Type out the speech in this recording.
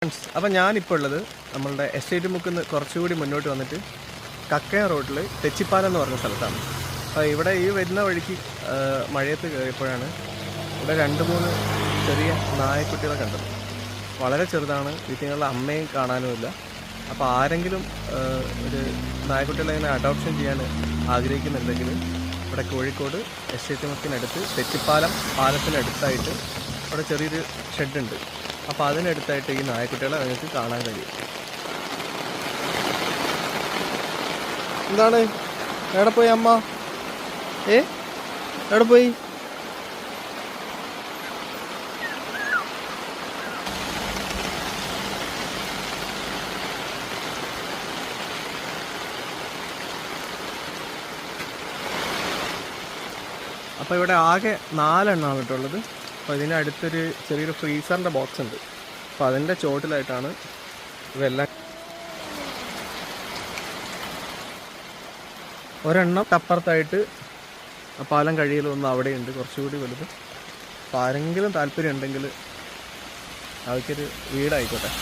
അപ്പം ഞാനിപ്പോൾ ഉള്ളത് നമ്മളുടെ എസ്റ്റേറ്റ് മുക്കിൽ നിന്ന് കുറച്ചുകൂടി മുന്നോട്ട് വന്നിട്ട് കക്കയം റോഡിൽ തെച്ചിപ്പാലം എന്ന് പറഞ്ഞ സ്ഥലത്താണ്. അപ്പോൾ ഇവിടെ ഈ വരുന്ന വഴിക്ക് മഴയത്ത് കയറിയപ്പോഴാണ് ഇവിടെ 2-3 ചെറിയ നായക്കുട്ടികളെ കണ്ടത്. വളരെ ചെറുതാണ്, വീട്ടിലുള്ള അമ്മയും കാണാനുമില്ല. അപ്പോൾ ആരെങ്കിലും ഒരു നായക്കുട്ടികളെ ഇങ്ങനെ അഡോപ്ഷൻ ചെയ്യാൻ ആഗ്രഹിക്കുന്നുണ്ടെങ്കിൽ ഇവിടെ കോഴിക്കോട് എസ്റ്റേറ്റ് മുക്കിനടുത്ത് തെച്ചിപ്പാലം പാലത്തിനടുത്തായിട്ട് അവിടെ ചെറിയൊരു ഷെഡുണ്ട്. അപ്പോൾ അതിനടുത്തായിട്ട് ഈ നായക്കുട്ടികളെ നിങ്ങൾക്ക് കാണാൻ കഴിയും. എന്താണ്, എവിടെ പോയി അമ്മ? എവിടെ പോയി? അപ്പോൾ ഇവിടെ ആകെ 4 എണ്ണമാണ് കേട്ടുള്ളത്. അപ്പോൾ ഇതിൻ്റെ അടുത്തൊരു ചെറിയൊരു ഫ്രീസറിൻ്റെ ബോക്സ് ഉണ്ട്. അപ്പോൾ അതിൻ്റെ ചോട്ടിലായിട്ടാണ് ഇതെല്ലാം. ഒരെണ്ണം അപ്പുറത്തായിട്ട് പാലം കഴിയലൊന്നും അവിടെയുണ്ട്, കുറച്ചുകൂടി വലുത്. അപ്പോൾ ആരെങ്കിലും താല്പര്യം ഉണ്ടെങ്കിൽ അവർക്കൊരു വീടായിക്കോട്ടെ.